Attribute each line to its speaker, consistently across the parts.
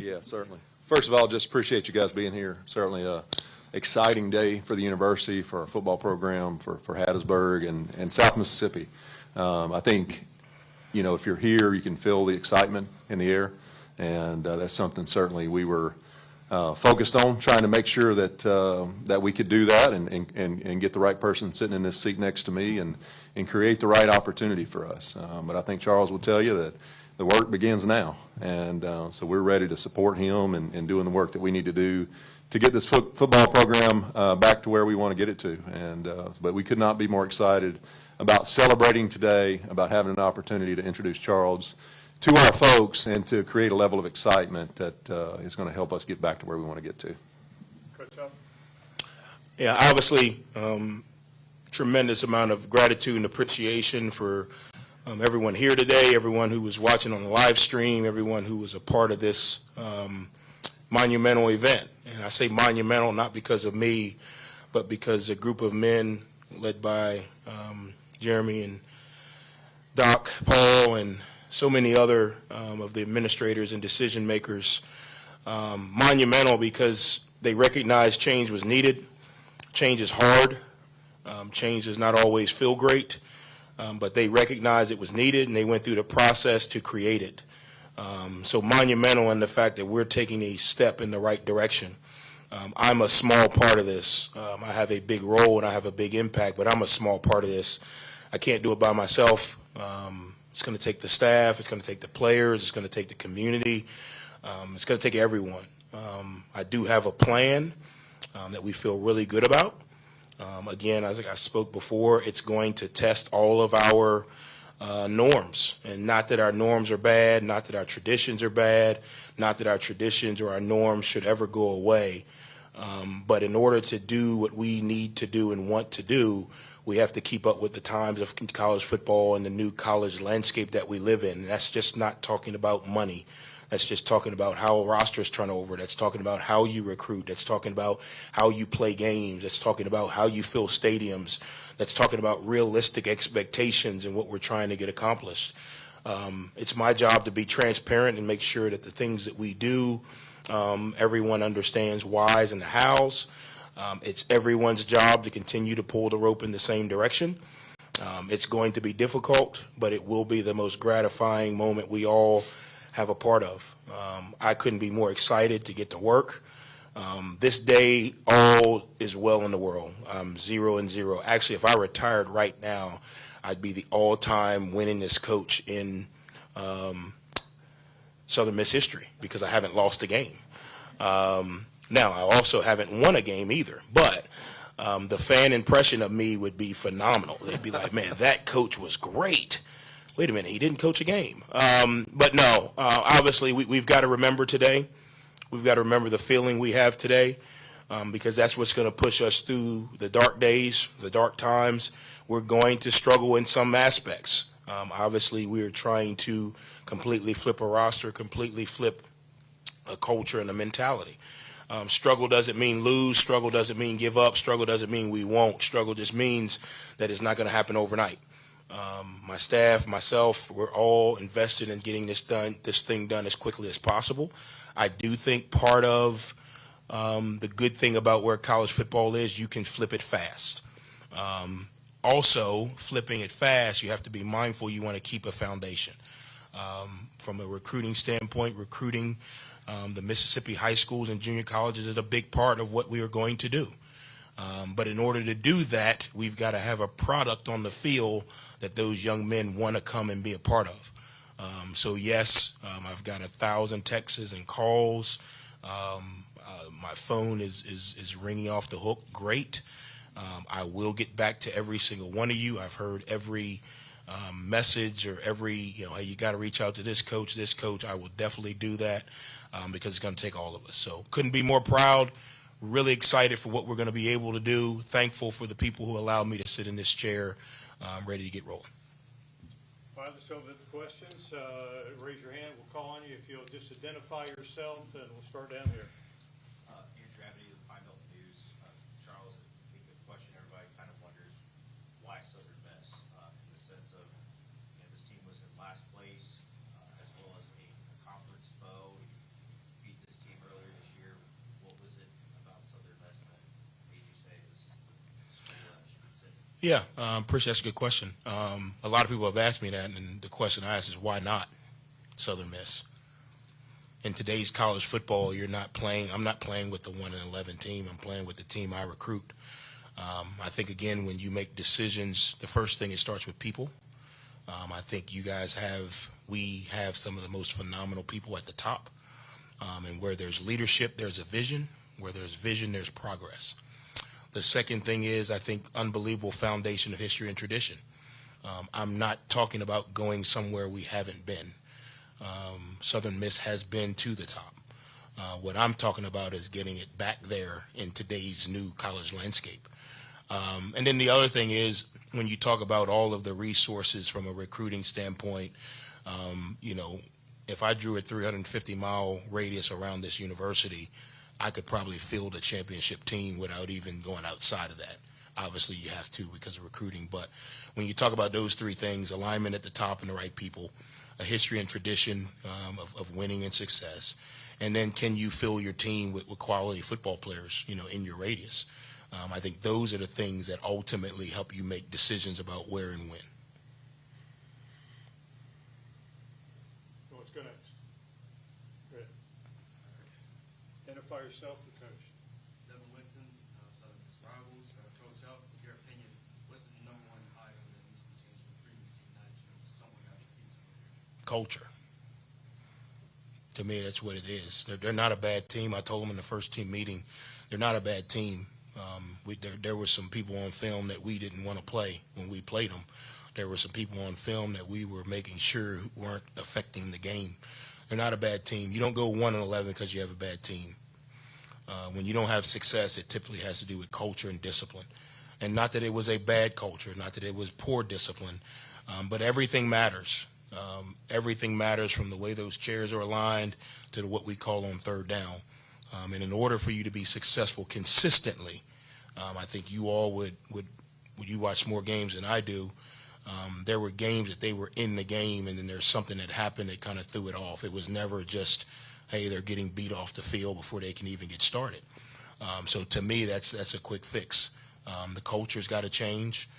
Speaker 1: Yeah, certainly. First of all, just appreciate you guys being here. Certainly a exciting day for the university, for our football program, for Hattiesburg and South Mississippi. I think, you know, if you're here, you can feel the excitement in the air, and that's something certainly we were focused on, trying to make sure that that we could do that and get the right person sitting in this seat next to me and create the right opportunity for us. But I think Charles will tell you that the work begins now, and so we're ready to support him in doing the work that we need to do to get this football program back to where we want to get it to. And but we could not be more excited about celebrating today, about having an opportunity to introduce Charles to our folks and to create a level of excitement that is going to help us get back to where we want to get to.
Speaker 2: Coach Huff?
Speaker 3: Yeah, obviously, tremendous amount of gratitude and appreciation for everyone here today, everyone who was watching on the live stream, everyone who was a part of this monumental event. And I say monumental not because of me, but because a group of men led by Jeremy and Doc, Paul, and so many other of the administrators and decision makers. Monumental because they recognized change was needed. Change is hard. Change does not always feel great. But they recognized it was needed, and they went through the process to create it. So monumental in the fact that we're taking a step in the right direction. I'm a small part of this. I have a big role and I have a big impact, but I'm a small part of this. I can't do it by myself. It's going to take the staff. It's going to take the players. It's going to take the community. It's going to take everyone. I do have a plan that we feel really good about. Again, as I spoke before, it's going to test all of our norms. And not that our norms are bad, not that our traditions are bad, not that our traditions or our norms should ever go away. But in order to do what we need to do and want to do, we have to keep up with the times of college football and the new college landscape that we live in. And that's just not talking about money. That's just talking about how rosters turn over. That's talking about how you recruit. That's talking about how you play games. That's talking about how you fill stadiums. That's talking about realistic expectations and what we're trying to get accomplished. It's my job to be transparent and make sure that the things that we do, everyone understands whys and the hows. It's everyone's job to continue to pull the rope in the same direction. It's going to be difficult, but it will be the most gratifying moment we all have a part of. I couldn't be more excited to get to work. This day, all is well in the world. I'm 0-0. Actually, if I retired right now, I'd be the all-time winningest coach in Southern Miss history because I haven't lost a game. Now, I also haven't won a game either, but the fan impression of me would be phenomenal. They'd be like, man, that coach was great. Wait a minute, he didn't coach a game. But no, obviously we've got to remember today. We've got to remember the feeling we have today because that's what's going to push us through the dark days, the dark times. We're going to struggle in some aspects. Obviously, we're trying to completely flip a roster, completely flip a culture and a mentality. Struggle doesn't mean lose. Struggle doesn't mean give up. Struggle doesn't mean we won't. Struggle just means that it's not going to happen overnight. My staff, myself, we're all invested in getting this thing done as quickly as possible. I do think part of the good thing about where college football is, you can flip it fast. Also, flipping it fast, you have to be mindful you want to keep a foundation. From a recruiting standpoint, recruiting the Mississippi high schools and junior colleges is a big part of what we are going to do. But in order to do that, we've got to have a product on the field that those young men want to come and be a part of. So yes, I've got 1,000 texts and calls. My phone is ringing off the hook. Great. I will get back to every single one of you. I've heard every message or every, hey, you got to reach out to this coach. I will definitely do that because it's going to take all of us. So couldn't be more proud. Really excited for what we're going to be able to do. Thankful for the people who allowed me to sit in this chair. Ready to get rolling.
Speaker 2: All right, let's open the questions. Raise your hand. We'll call on you if you'll just identify yourself, and we'll start down here.
Speaker 4: Andrew Avenue, the Pine Belt News. Charles, I think the question everybody kind of wonders, why Southern Miss? In the sense of, this team was in last place, as well as a conference foe. You beat
Speaker 3: Yeah, appreciate that's a good question. A lot of people have asked me that, and the question I ask is why not Southern Miss? In today's college football, I'm not playing with the 1-11 team. I'm playing with the team I recruit. I think, again, when you make decisions, the first thing, it starts with people. I think we have some of the most phenomenal people at the top. And where there's leadership, there's a vision. Where there's vision, there's progress. The second thing is, I think, unbelievable foundation of history and tradition. I'm not talking about going somewhere we haven't been. Southern Miss has been to the top. What I'm talking about is getting it back there in today's new college landscape. And then the other thing is, when you talk about all of the resources from a recruiting standpoint, if I drew a 350-mile radius around this university, I could probably field a championship team without even going outside of that. Obviously, you have to because of recruiting. But when you talk about those three things, alignment at the top and the right people, a history and tradition of winning and success, and then can you fill your team with quality football players, in your radius? I think those are the things that ultimately help you make decisions about where and when.
Speaker 2: Let's go next. Go ahead. Identify yourself and coach.
Speaker 5: Devin Whitson, Southern Miss Rivals. Coach Huff, in your opinion, what's the number one item that needs to be changed for the previous team, not someone got to beat someone?
Speaker 3: Culture. To me, that's what it is. They're not a bad team. I told them in the first team meeting, they're not a bad team. There were some people on film that we didn't want to play when we played them. There were some people on film that we were making sure weren't affecting the game. They're not a bad team. You don't go 1-11 because you have a bad team. When you don't have success, it typically has to do with culture and discipline. And not that it was a bad culture, not that it was poor discipline, but everything matters. Everything matters, from the way those chairs are aligned to what we call on third down. And in order for you to be successful consistently, I think you all would you watch more games than I do, there were games that they were in the game, and then there's something that happened that kind of threw it off. It was never just, hey, they're getting beat off the field before they can even get started. So to me, that's a quick fix. The culture's got to change.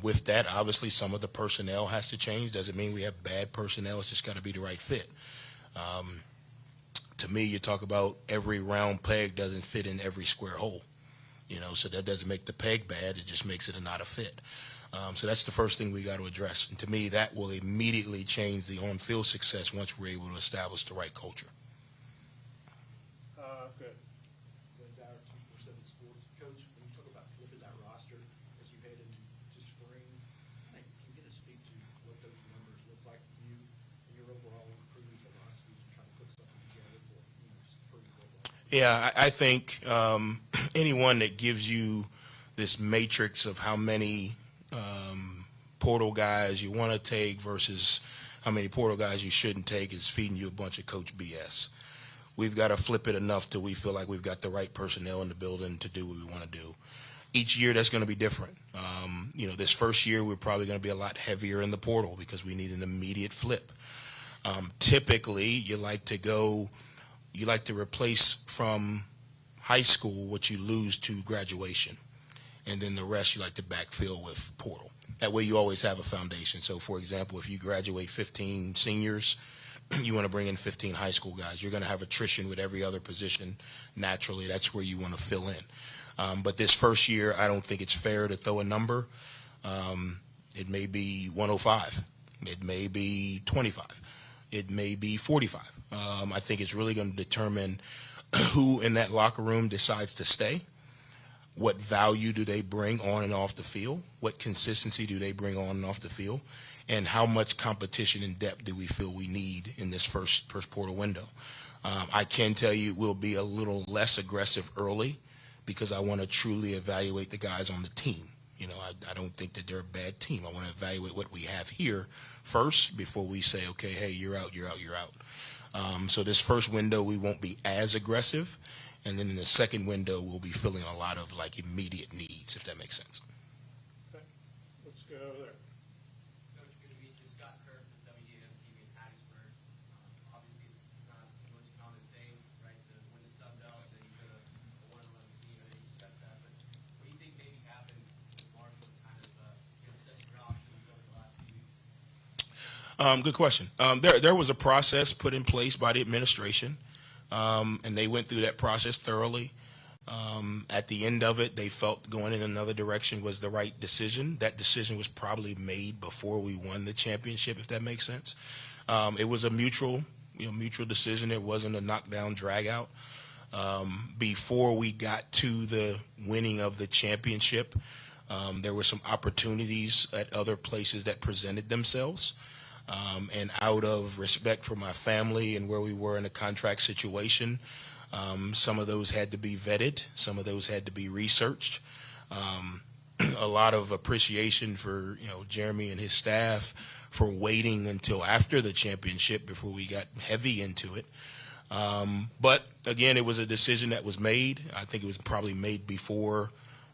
Speaker 3: With that, obviously, some of the personnel has to change. Doesn't mean we have bad personnel. It's just got to be the right fit. To me, you talk about every round peg doesn't fit in every square hole. So that doesn't make the peg bad. It just makes it not a fit. So that's the first thing we got to address. And to me, that will immediately change the on-field success once we're able to establish the right culture.
Speaker 2: Good.
Speaker 6: Sports. Coach, when you talk about flipping that roster as you head into spring, can you get to speak to what those numbers look like for you and your overall recruiting philosophies and trying to put something together for spring football?
Speaker 3: Yeah, I think anyone that gives you this matrix of how many portal guys you want to take versus how many portal guys you shouldn't take is feeding you a bunch of coach BS. We've got to flip it enough till we feel like we've got the right personnel in the building to do what we want to do. Each year, that's going to be different. This first year, we're probably going to be a lot heavier in the portal because we need an immediate flip. Typically, you like to replace from high school what you lose to graduation. And then the rest you like to backfill with portal. That way you always have a foundation. So, for example, if you graduate 15 seniors, you want to bring in 15 high school guys. You're going to have attrition with every other position. Naturally, that's where you want to fill in. But this first year, I don't think it's fair to throw a number. It may be 105. It may be 25. It may be 45. I think it's really going to determine who in that locker room decides to stay. What value do they bring on and off the field? What consistency do they bring on and off the field? And how much competition and depth do we feel we need in this first portal window? I can tell you we'll be a little less aggressive early because I want to truly evaluate the guys on the team. I don't think that they're a bad team. I want to evaluate what we have here first before we say, okay, hey, you're out, you're out, you're out. So this first window, we won't be as aggressive. And then in the second window, we'll be filling a lot of immediate needs, if that makes sense.
Speaker 2: Okay. Let's go over there.
Speaker 5: Coach, good to meet you. Scott Kerr from WDAM TV in Hattiesburg. Obviously, it's not the most common thing, right, to win the Sun Belt, then you go to a 1-11 team. I think you discussed that. But what do you think maybe happened with Marshall to kind of
Speaker 3: Good question. There was a process put in place by the administration, and they went through that process thoroughly. At the end of it, they felt going in another direction was the right decision. That decision was probably made before we won the championship, if that makes sense. It was a mutual decision. It wasn't a knockdown, drag out. Before we got to the winning of the championship, there were some opportunities at other places that presented themselves. And out of respect for my family and where we were in a contract situation, some of those had to be vetted. Some of those had to be researched. A lot of appreciation for Jeremy and his staff for waiting until after the championship before we got heavy into it. But again, it was a decision that was made. I think it was probably made before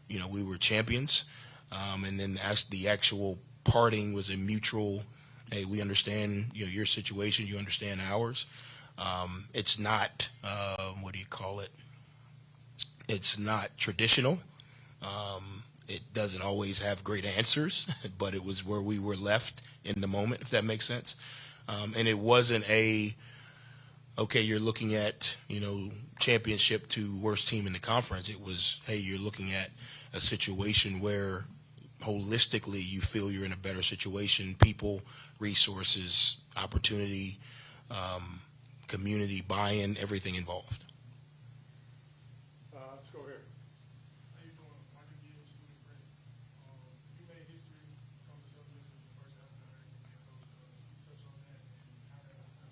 Speaker 3: we were champions. And then the actual parting was a mutual. Hey, we understand your situation. You understand ours. It's not, what do you call it? It's not traditional. It doesn't always have great answers, but it was where we were left in the moment, if that makes sense. And it wasn't okay, you're looking at, championship to worst team in the conference. It was, hey, you're looking at a situation where holistically you feel you're in a better situation, people, resources, opportunity, community buy-in, everything involved.
Speaker 2: Let's go here.
Speaker 7: How you doing? Michael Gibbs, Student Prince. You made history come to Southern Miss as the first African American head coach. Can you touch on that and how that was?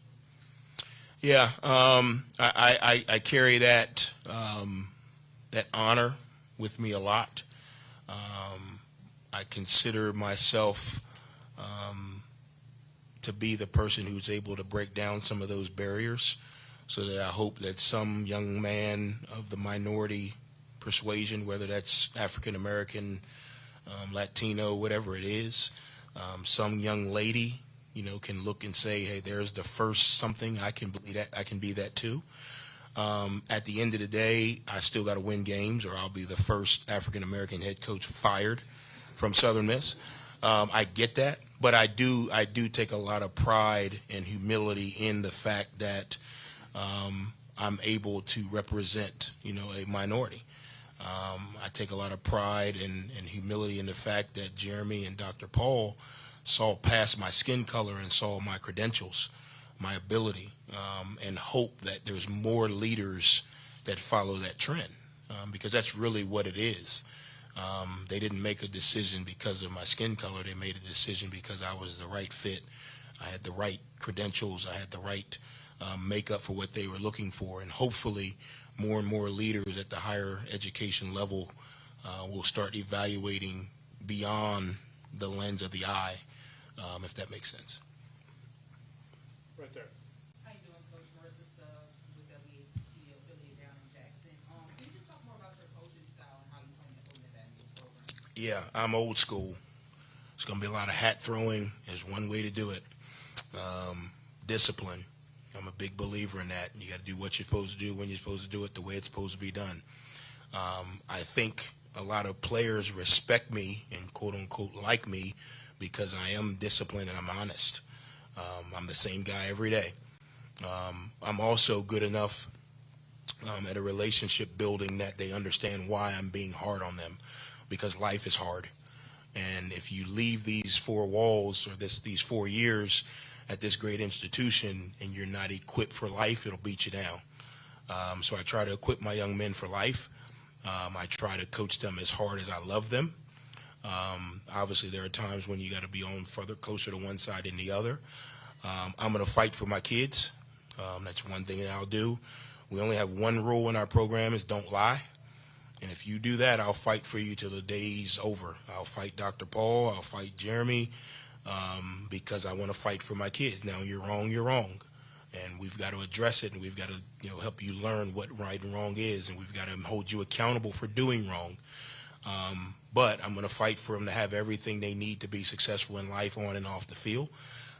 Speaker 3: Yeah, I carry that that honor with me a lot. I consider myself to be the person who's able to break down some of those barriers, so that I hope that some young man of the minority persuasion, whether that's African American, Latino, whatever it is, some young lady, can look and say, hey, there's the first something, I can be that too. At the end of the day, I still got to win games, or I'll be the first African American head coach fired from Southern Miss. I get that, but I do take a lot of pride and humility in the fact that I'm able to represent, a minority. I take a lot of pride and humility in the fact that Jeremy and Dr. Paul saw past my skin color and saw my credentials, my ability, and hope that there's more leaders that follow that trend, because that's really what it is. They didn't make a decision because of my skin color. They made a decision because I was the right fit. I had the right credentials. I had the right makeup for what they were looking for. And hopefully more and more leaders at the higher education level will start evaluating beyond the lens of the eye, if that makes sense.
Speaker 2: Right there.
Speaker 8: How you doing, Coach? Marissa Stubbs with WDAM affiliate down in Jackson. Can you just talk more about your coaching style and how you plan to implement that in this program?
Speaker 3: Yeah, I'm old school. It's going to be a lot of hat throwing. There's one way to do it. Discipline. I'm a big believer in that. You got to do what you're supposed to do when you're supposed to do it the way it's supposed to be done. I think a lot of players respect me and quote unquote like me because I am disciplined and I'm honest. I'm the same guy every day. I'm also good enough at a relationship building that they understand why I'm being hard on them, because life is hard. And if you leave these four walls or these 4 years at this great institution and you're not equipped for life, it'll beat you down. So I try to equip my young men for life. I try to coach them as hard as I love them. Obviously, there are times when you got to be on further closer to one side than the other. I'm going to fight for my kids. That's one thing that I'll do. We only have one rule in our program is don't lie. And if you do that, I'll fight for you till the day's over. I'll fight Dr. Paul. I'll fight Jeremy because I want to fight for my kids. Now, you're wrong, you're wrong. And we've got to address it, and we've got to help you learn what right and wrong is, and we've got to hold you accountable for doing wrong. But I'm going to fight for them to have everything they need to be successful in life on and off the field.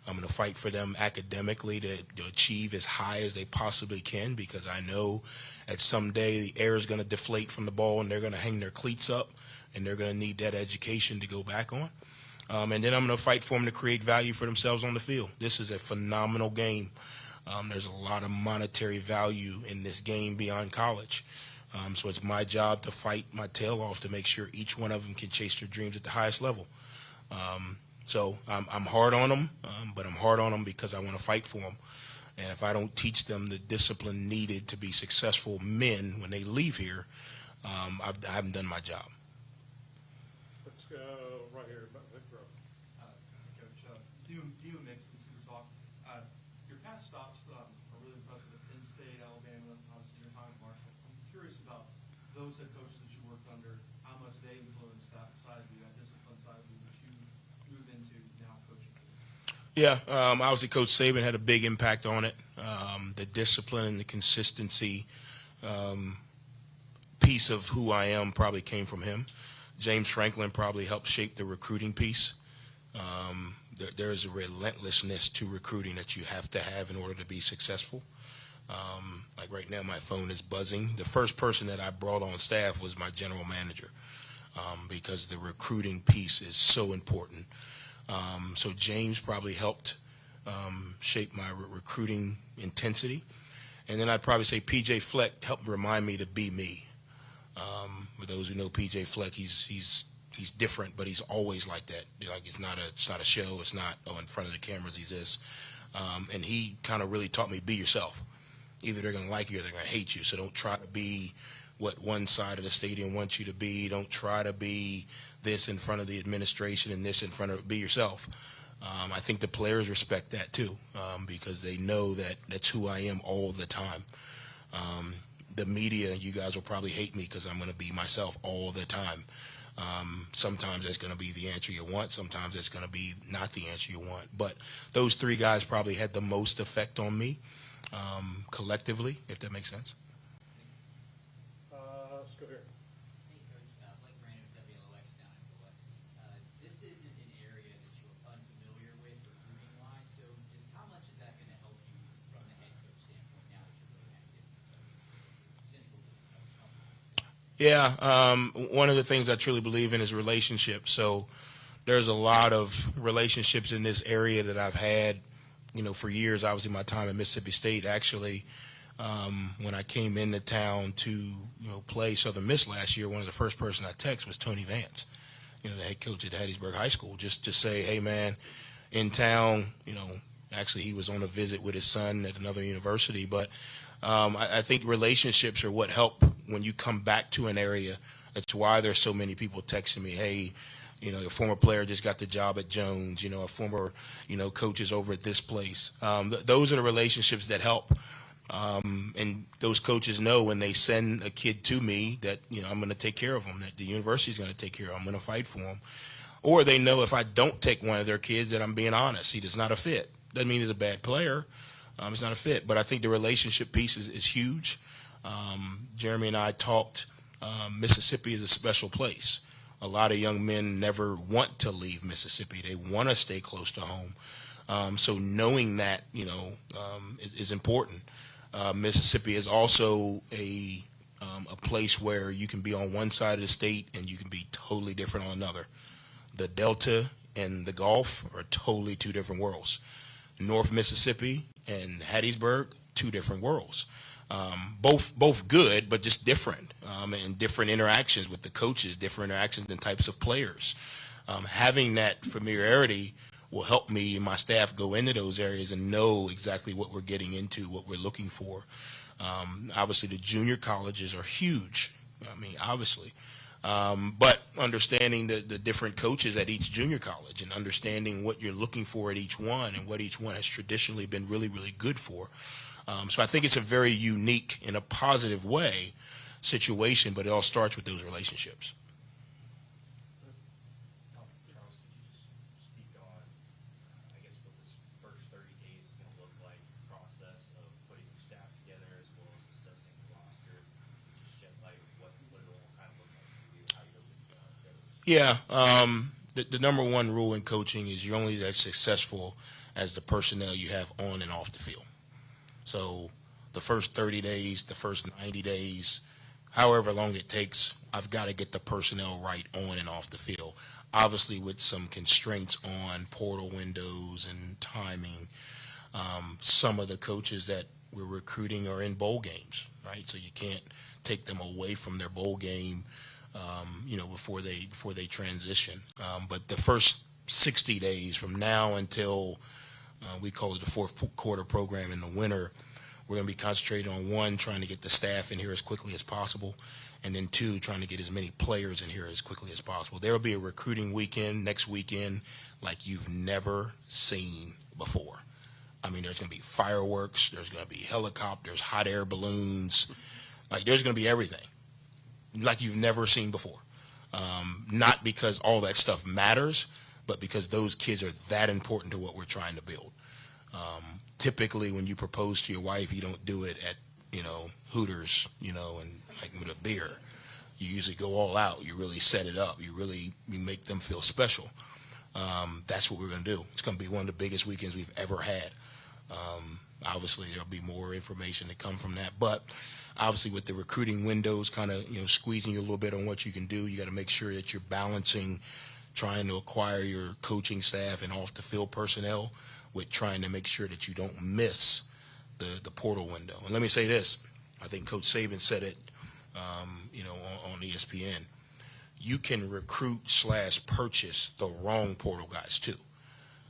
Speaker 3: I'm going to fight for them academically to achieve as high as they possibly can, because I know at some day the air is going to deflate from the ball and they're going to hang their cleats up and they're going to need that education to go back on. And then I'm going to fight for them to create value for themselves on the field. This is a phenomenal game. There's a lot of monetary value in this game beyond college. So it's my job to fight my tail off to make sure each one of them can chase their dreams at the highest level. So I'm hard on them, but I'm hard on them because I want to fight for them. And if I don't teach them the discipline needed to be successful men when they leave here, I haven't done my job.
Speaker 2: Let's go right here, Vic Rowe.
Speaker 5: Coach, do you mix since we were talking? Your past stops are really impressive at Penn State, Alabama, obviously your time at Marshall. I'm curious about those head coaches that you worked under, how much they influenced that side of you, that discipline side of you, that you move into now coaching.
Speaker 3: Yeah, obviously Coach Saban had a big impact on it. The discipline and the consistency piece of who I am probably came from him. James Franklin probably helped shape the recruiting piece. There is a relentlessness to recruiting that you have to have in order to be successful. Like right now, my phone is buzzing. The first person that I brought on staff was my general manager because the recruiting piece is so important. So James probably helped shape my recruiting intensity. And then I'd probably say P.J. Fleck helped remind me to be me. For those who know P.J. Fleck, he's different, but he's always like that. Like it's not a show. It's not, oh, in front of the cameras he's this. And he kind of really taught me, be yourself. Either they're going to like you or they're going to hate you. So don't try to be what one side of the stadium wants you to be. Don't try to be this in front of the administration and this in front of, be yourself. I think the players respect that too because they know that that's who I am all the time. The media, you guys will probably hate me because I'm going to be myself all the time. Sometimes that's going to be the answer you want. Sometimes that's going to be not the answer you want. But those three guys probably had the most effect on me collectively, if that makes sense.
Speaker 2: Let's go here.
Speaker 9: Hey, Coach. Blake Brandon with WLX down in Biloxi. This isn't an area that you're unfamiliar with recruiting-wise, so how much is that going to help you from the head coach standpoint now that you're really kind of getting central to the company?
Speaker 3: Yeah, one of the things I truly believe in is relationships. So there's a lot of relationships in this area that I've had, for years. Obviously, my time at Mississippi State, actually, when I came into town to, play Southern Miss last year, one of the first person I texted was Tony Vance, the head coach at Hattiesburg High School, just to say, hey, man, in town, actually he was on a visit with his son at another university, but I think relationships are what help when you come back to an area. That's why there's so many people texting me, hey, a former player just got the job at Jones, a former, coach is over at this place. Those are the relationships that help. And those coaches know when they send a kid to me that, I'm going to take care of them, that the university's going to take care of them, I'm going to fight for them. Or they know if I don't take one of their kids that I'm being honest. He's not a fit. Doesn't mean he's a bad player. It's not a fit. But I think the relationship piece is huge. Jeremy and I talked, Mississippi is a special place. A lot of young men never want to leave Mississippi. They want to stay close to home. So knowing that, is important. Mississippi is also a place where you can be on one side of the state and you can be totally different on another. The Delta and the Gulf are totally two different worlds. North Mississippi and Hattiesburg, two different worlds. Both good, but just different, and different interactions with the coaches, different interactions and types of players. Having that familiarity will help me and my staff go into those areas and know exactly what we're getting into, what we're looking for. Obviously, the junior colleges are huge. Obviously. But understanding the different coaches at each junior college and understanding what you're looking for at each one and what each one has traditionally been really, really good for. So I think it's a very unique, in a positive way, situation, but it all starts with those relationships.
Speaker 4: Charles, could you just speak on, I guess, what this first 30 days is going to look like, the process of putting your staff together as well as assessing the roster? Just shed light on what it all kind of look like for you, how you look at those.
Speaker 3: Yeah, the number one rule in coaching is you're only as successful as the personnel you have on and off the field. So the first 30 days, the first 90 days, however long it takes, I've got to get the personnel right on and off the field. obviously with some constraints on portal windows and timing. Some of the coaches that we're recruiting are in bowl games, right? So you can't take them away from their bowl game, before they transition. But the first 60 days from now until we call it the fourth quarter program in the winter, we're going to be concentrating on, one, trying to get the staff in here as quickly as possible, and then two, trying to get as many players in here as quickly as possible. There will be a recruiting weekend next weekend like you've never seen before. I mean, there's going to be fireworks, there's going to be helicopters, hot air balloons, like there's going to be everything like you've never seen before. Not because all that stuff matters, but because those kids are that important to what we're trying to build. Typically, when you propose to your wife, you don't do it at, Hooters, and like with a beer. You usually go all out. You really set it up. You make them feel special. That's what we're going to do. It's going to be one of the biggest weekends we've ever had. Obviously, there'll be more information to come from that. But obviously, with the recruiting windows kind of, squeezing you a little bit on what you can do, you got to make sure that you're balancing trying to acquire your coaching staff and off-the-field personnel with trying to make sure that you don't miss the portal window. And let me say this. I think Coach Saban said it, on ESPN. You can recruit/purchase the wrong portal guys, too.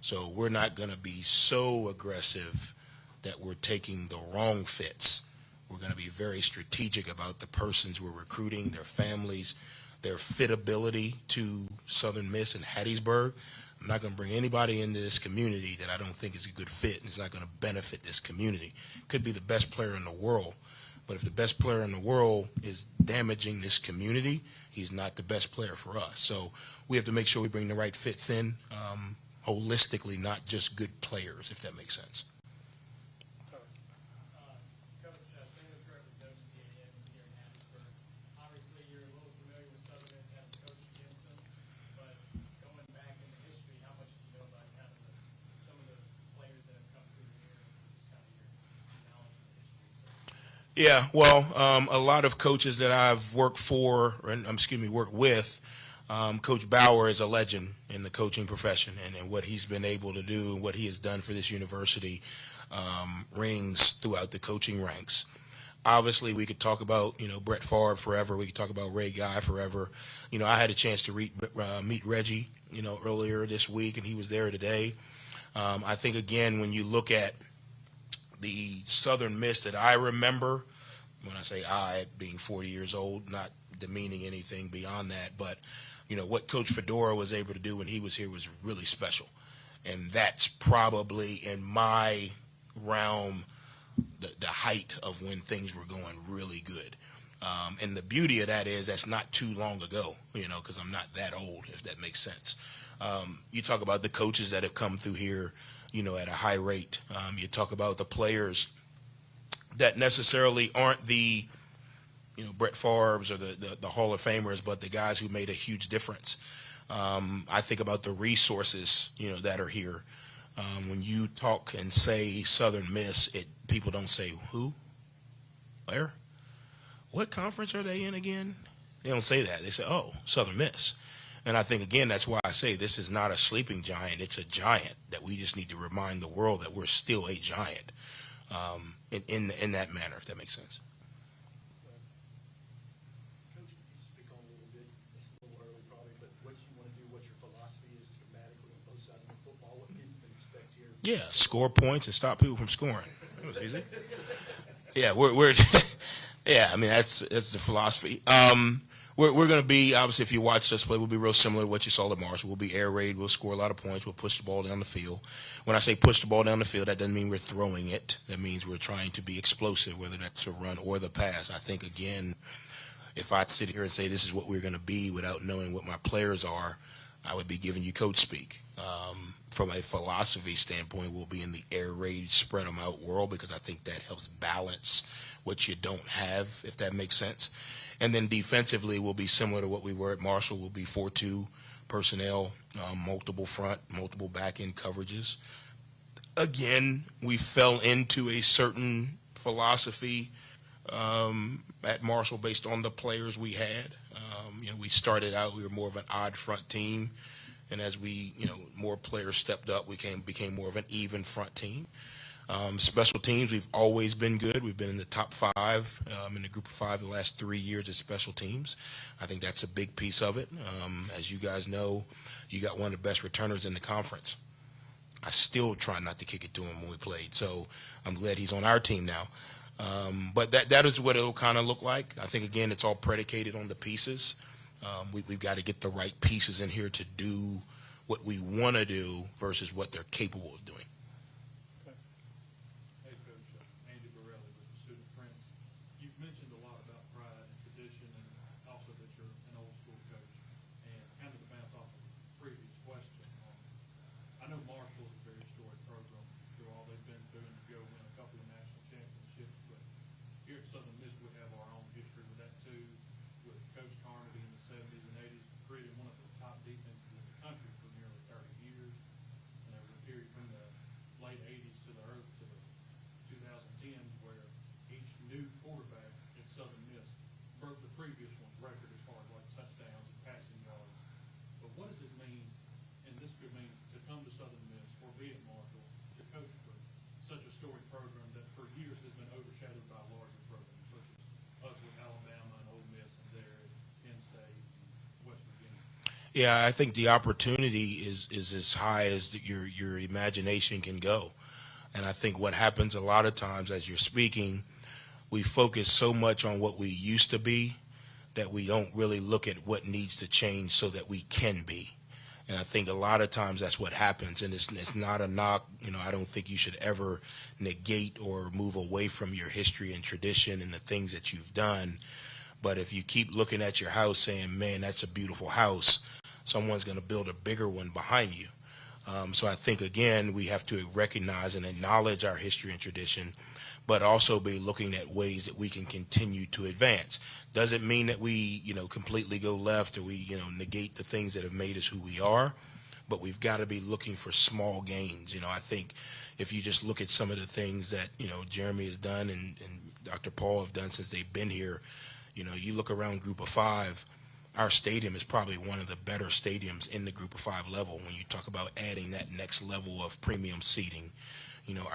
Speaker 3: So we're not going to be so aggressive that we're taking the wrong fits. We're going to be very strategic about the persons we're recruiting, their families, their fitability to Southern Miss and Hattiesburg. I'm not going to bring anybody into this community that I don't think is a good fit and is not going to benefit this community. Could be the best player in the world, but if the best player in the world is damaging this community, he's not the best player for us. So we have to make sure we bring the right fits in holistically, not just good players, if that makes sense.
Speaker 5: Coach, same with WDAM here in Hattiesburg. Obviously, you're a little familiar with Southern Miss, having coached against them, but going back in the history, how much do you know about kind of some of the players that have come through here, and just kind of your knowledge of the history? So.
Speaker 3: Yeah, well, a lot of coaches that I've worked with, Coach Bauer is a legend in the coaching profession, and what he's been able to do and what he has done for this university rings throughout the coaching ranks. Obviously, we could talk about, Brett Favre forever. We could talk about Ray Guy forever. I had a chance to meet Reggie, earlier this week, and he was there today. I think, again, when you look at the Southern Miss that I remember, when I say I, being 40 years old, not demeaning anything beyond that, but, what Coach Fedora was able to do when he was here was really special. And that's probably, in my realm, the height of when things were going really good. And the beauty of that is that's not too long ago, because I'm not that old, if that makes sense. You talk about the coaches that have come through here, at a high rate. You talk about the players that necessarily aren't the, Brett Favre's or the Hall of Famers, but the guys who made a huge difference. I think about the resources, that are here. When you talk and say Southern Miss, people don't say, who? Where? What conference are they in again? They don't say that. They say, oh, Southern Miss. And I think, again, that's why I say this is not a sleeping giant. It's a giant that we just need to remind the world that we're still a giant in that manner, if that makes sense.
Speaker 6: Coach, can you speak on a little bit, it's a little early probably, but what you want to do, what your philosophy is schematically on both sides of the football, what people can expect here?
Speaker 3: Yeah, score points and stop people from scoring. That was easy. Yeah, we're yeah, I mean, that's the philosophy. We're going to be, obviously, if you watch us play, we'll be real similar to what you saw at Marshall. We'll be air raid. We'll score a lot of points. We'll push the ball down the field. When I say push the ball down the field, that doesn't mean we're throwing it. That means we're trying to be explosive, whether that's a run or the pass. I think, again, if I sit here and say this is what we're going to be without knowing what my players are, I would be giving you coach speak. From a philosophy standpoint, we'll be in the air raid, spread them out world, because I think that helps balance what you don't have, if that makes sense. And then defensively, we'll be similar to what we were at Marshall. We'll be 4-2 personnel, multiple front, multiple back end coverages. Again, we fell into a certain philosophy at Marshall based on the players we had. We started out, we were more of an odd front team. And as more players stepped up, we became more of an even front team. Special teams, we've always been good. We've been in the top 5, in the group of 5 the last 3 years as special teams. I think that's a big piece of it. As you guys know, you got one of the best returners in the conference. I still try not to kick it to him when we played, so I'm glad he's on our team now. But that is what it'll kind of look like. I think, again, it's all predicated on the pieces. We've got to get the right pieces in here to do what we want to do versus what they're capable of doing.
Speaker 5: Hey, Coach, Andy Borelli with the Student Prince. You've mentioned a lot about pride and tradition and also that you're an old school coach. And kind of to bounce off of the previous question, I know Marshall's a very storied program through all they've been through and to go win a couple of national championships. But here at Southern Miss, we have our own history with that too, with Coach Carmody in the 70s and 80s, creating one of the top defenses in the country for nearly 30 years. And there was a period from the late 80s to the 2010s where each new quarterback at Southern Miss broke the previous one's record as far as like touchdowns and passing yards. But what does it mean, and this could mean to come to Southern Miss or be at Marshall to coach for such a storied program that for years has been overshadowed by larger programs such as us with Alabama and Ole Miss and there at Penn State and West Virginia?
Speaker 3: Yeah, I think the opportunity is as high as your imagination can go. And I think what happens a lot of times as you're speaking, we focus so much on what we used to be that we don't really look at what needs to change so that we can be. And I think a lot of times that's what happens. And it's not a knock. I don't think you should ever negate or move away from your history and tradition and the things that you've done. But if you keep looking at your house saying, man, that's a beautiful house, someone's going to build a bigger one behind you. So I think, again, we have to recognize and acknowledge our history and tradition, but also be looking at ways that we can continue to advance. Doesn't mean that we, completely go left or we, negate the things that have made us who we are, but we've got to be looking for small gains. I think if you just look at some of the things that, Jeremy has done and Dr. Paul have done since they've been here, you look around Group of 5, our stadium is probably one of the better stadiums in the Group of 5 level when you talk about adding that next level of premium seating.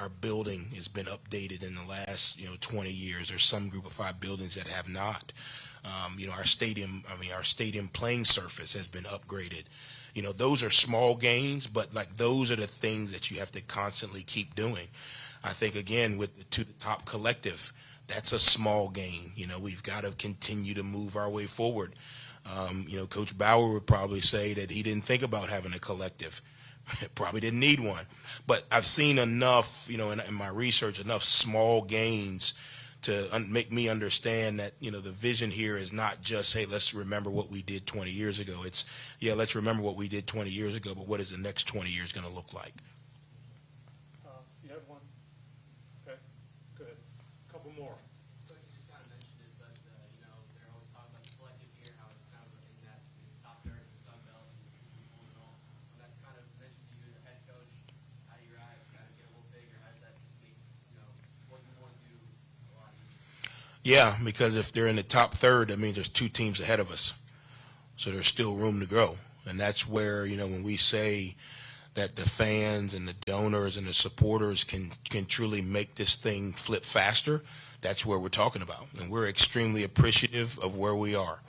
Speaker 3: Our building has been updated in the last, 20 years. There's some Group of 5 buildings that have not. Our stadium playing surface has been upgraded. Those are small gains, but those are the things that you have to constantly keep doing. I think, again, with the To the Top collective, that's a small gain. We've got to continue to move our way forward. Coach Bauer would probably say that he didn't think about having a collective. Probably didn't need one. But I've seen enough, in my research, enough small gains to make me understand that, the vision here is not just, hey, let's remember what we did 20 years ago. It's, yeah, let's remember what we did 20 years ago, but what is the next 20 years going to look like?
Speaker 2: You have one? Okay, good. Couple more.
Speaker 9: Coach, you just kind of mentioned it, but, they're always talking about the collective here, how it's kind of in that top third of the Sun Belt and the system pulling it all. And that's kind of mentioned to you as a head coach. How do your eyes kind of get a little bigger? How does that just make, what you want to do a lot easier?
Speaker 3: Yeah, because if they're in the top third, that means there's 2 teams ahead of us. So there's still room to grow. And that's where, when we say that the fans and the donors and the supporters can truly make this thing flip faster, that's where we're talking about. And we're extremely appreciative of where we are.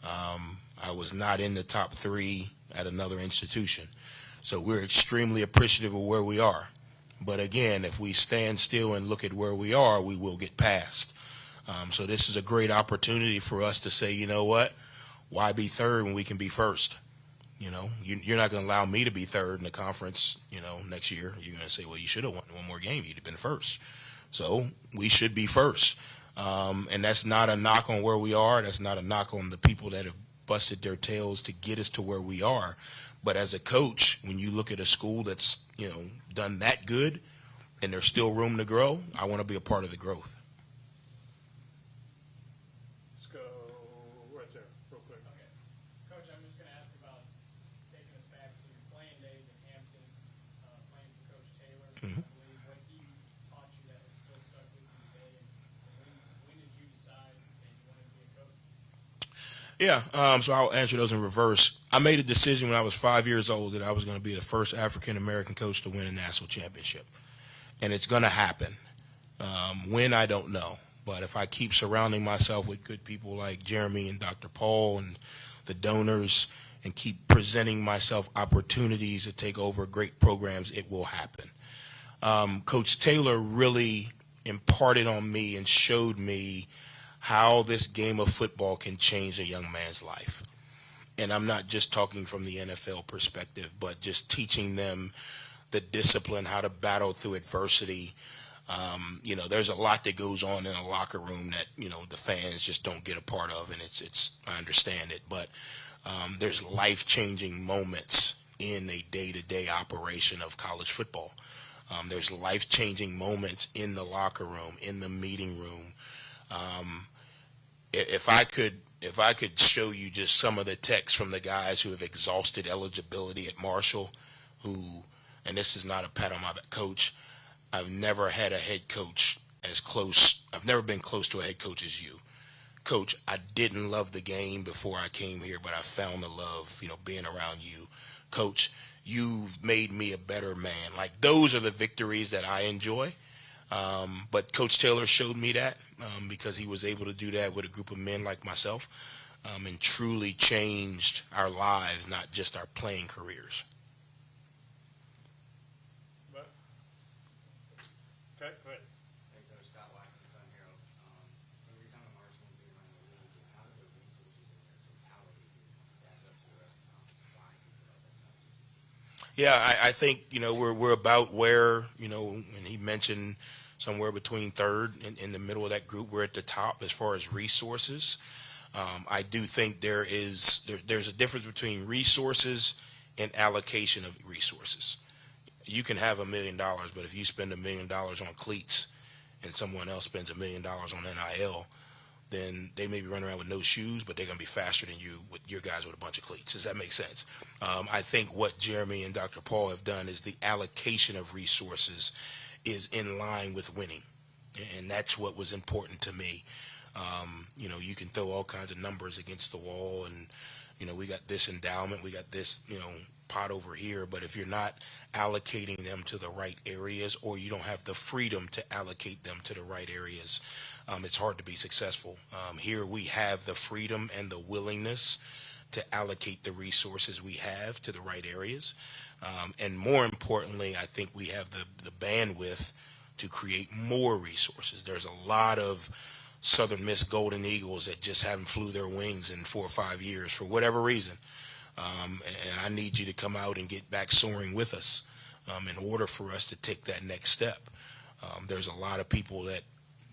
Speaker 3: I was not in the top 3 at another institution. So we're extremely appreciative of where we are. But again, if we stand still and look at where we are, we will get past. So this is a great opportunity for us to say, you know what, why be third when we can be first? You're not going to allow me to be third in the conference, next year. You're going to say, well, you should have won one more game. You'd have been first. So we should be first. And that's not a knock on where we are. That's not a knock on the people that have busted their tails to get us to where we are. But as a coach, when you look at a school that's, done that good and there's still room to grow, I want to be a part of the growth.
Speaker 2: Let's go right there, real quick.
Speaker 10: Okay. Coach, I'm just going to ask about taking us back to your playing days in Hampton, playing for Coach Taylor.
Speaker 3: Mhm.
Speaker 10: I believe what he taught you that has still stuck with you today. And when did you
Speaker 3: Yeah, so I'll answer those in reverse. I made a decision when I was 5 years old that I was going to be the first African-American coach to win a national championship. And it's going to happen. When, I don't know. But if I keep surrounding myself with good people like Jeremy and Dr. Paul and the donors and keep presenting myself opportunities to take over great programs, it will happen. Coach Taylor really imparted on me and showed me how this game of football can change a young man's life. And I'm not just talking from the NFL perspective, but just teaching them the discipline, how to battle through adversity. There's a lot that goes on in a locker room that, the fans just don't get a part of, and it's I understand it. But there's life-changing moments in a day-to-day operation of college football. There's life-changing moments in the locker room, in the meeting room. If I could show you just some of the texts from the guys who have exhausted eligibility at Marshall, and this is not a pat on my back, coach, I've never had a head coach I've never been close to a head coach as you. Coach, I didn't love the game before I came here, but I found the love, being around you. Coach, you've made me a better man. Like, those are the victories that I enjoy. But Coach Taylor showed me that because he was able to do that with a group of men like myself and truly changed our lives, not just our playing careers.
Speaker 2: But, okay, go ahead.
Speaker 4: Hey, Coach, Scott Watkins, Sun Herald. When we were talking about Marshall and being around the league, how do the resources and their totality stack up to the rest of the conference? Why do you feel like that's not just easy?
Speaker 3: Yeah, I think, we're about where, and he mentioned somewhere between third and in the middle of that group. We're at the top as far as resources. I do think there's a difference between resources and allocation of resources. You can have $1 million, but if you spend $1 million on cleats and someone else spends $1 million on NIL, then they may be running around with no shoes, but they're going to be faster than you with your guys with a bunch of cleats. Does that make sense? I think what Jeremy and Dr. Paul have done is the allocation of resources is in line with winning, and that's what was important to me. You can throw all kinds of numbers against the wall, and we got this endowment, we got this pot over here, but if you're not allocating them to the right areas, or you don't have the freedom to allocate them to the right areas, it's hard to be successful. Here we have the freedom and the willingness to allocate the resources we have to the right areas. And more importantly, I think we have the bandwidth to create more resources. There's a lot of Southern Miss Golden Eagles that just haven't flew their wings in 4 or 5 years for whatever reason. And I need you to come out and get back soaring with us in order for us to take that next step. There's a lot of people that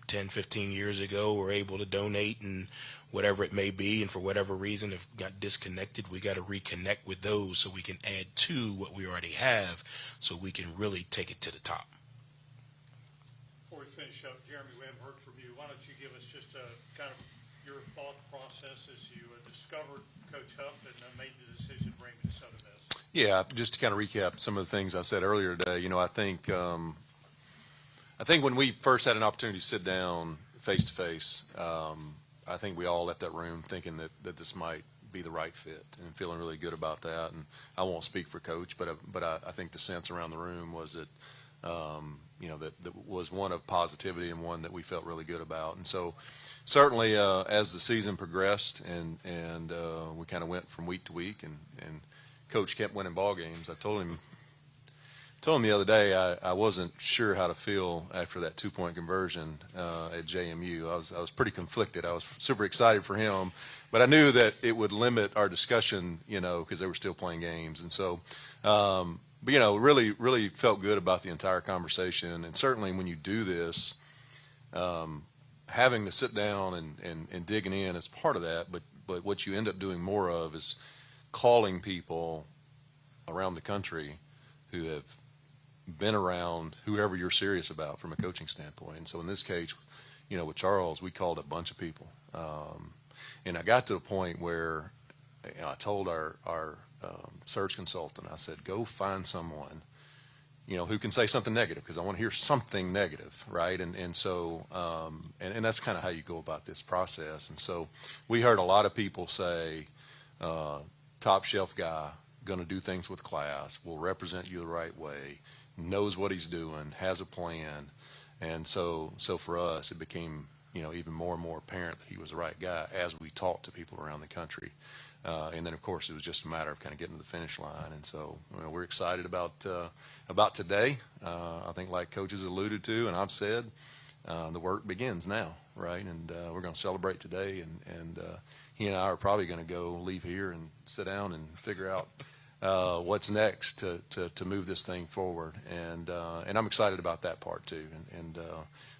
Speaker 3: 10, 15 years ago were able to donate and whatever it may be, and for whatever reason have got disconnected. We got to reconnect with those so we can add to what we already have so we can really take it to the top.
Speaker 2: Before we finish up, Jeremy, we haven't heard from you. Why don't you give us just kind of your thought process as you discovered Coach Huff and made the decision to bring him to Southern Miss?
Speaker 1: Yeah, just to kind of recap some of the things I said earlier today, I think when we first had an opportunity to sit down face to face, I think we all left that room thinking that this might be the right fit and feeling really good about that. And I won't speak for Coach, but I think the sense around the room was that, that was one of positivity and one that we felt really good about. And so certainly as the season progressed and we kind of went from week to week and Coach kept winning ball games, I told him the other day I wasn't sure how to feel after that 2-point conversion at JMU. I was pretty conflicted. I was super excited for him, but I knew that it would limit our discussion, because they were still playing games. And so, really, really felt good about the entire conversation. And certainly when you do this, having to sit down and digging in is part of that. But what you end up doing more of is calling people around the country who have been around whoever you're serious about from a coaching standpoint. And so in this case, with Charles, we called a bunch of people. And I got to a point where I told our search consultant, I said, go find someone who can say something negative? Because I want to hear something negative, right? And so, and that's kind of how you go about this process. And so we heard a lot of people say, top shelf guy, going to do things with class, will represent you the right way, knows what he's doing, has a plan. And so for us, it became, even more and more apparent that he was the right guy as we talked to people around the country. And then, of course, it was just a matter of kind of getting to the finish line. And so we're excited about today. I think, like coaches alluded to, and I've said, the work begins now, right? And we're going to celebrate today. And he and I are probably going to leave here and sit down and figure out what's next to move this thing forward. And I'm excited about that part too. And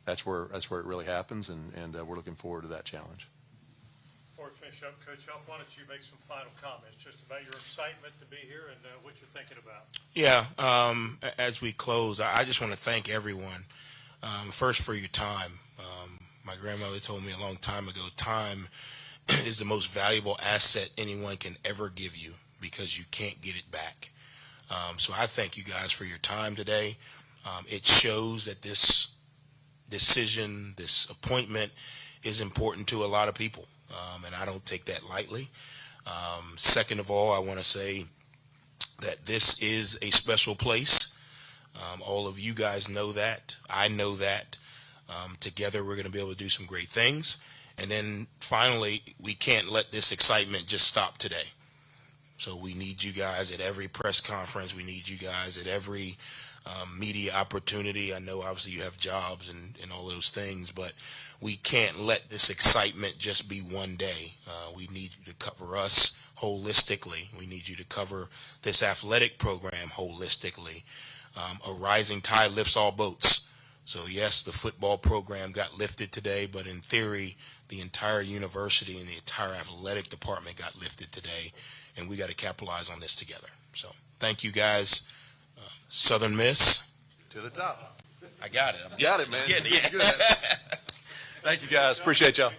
Speaker 1: that's where it really happens. And we're looking forward to that challenge.
Speaker 2: Before we finish up, Coach Huff, why don't you make some final comments just about your excitement to be here and what you're thinking about?
Speaker 3: Yeah, as we close, I just want to thank everyone, first for your time. My grandmother told me a long time ago, time is the most valuable asset anyone can ever give you because you can't get it back. So I thank you guys for your time today. It shows that this decision, this appointment is important to a lot of people, and I don't take that lightly. Second of all, I want to say that this is a special place. All of you guys know that. I know that. Together we're going to be able to do some great things. And then finally, we can't let this excitement just stop today. So we need you guys at every press conference. We need you guys at every media opportunity. I know obviously you have jobs and all those things, but we can't let this excitement just be one day. We need you to cover us holistically. We need you to cover this athletic program holistically. A rising tide lifts all boats. So yes, the football program got lifted today, but in theory, the entire university and the entire athletic department got lifted today, and we got to capitalize on this together. So thank you guys. Southern Miss.
Speaker 1: To the top.
Speaker 3: I got it.
Speaker 1: Got it, man.
Speaker 3: Yeah.
Speaker 1: Good. Thank you, guys. Appreciate y'all.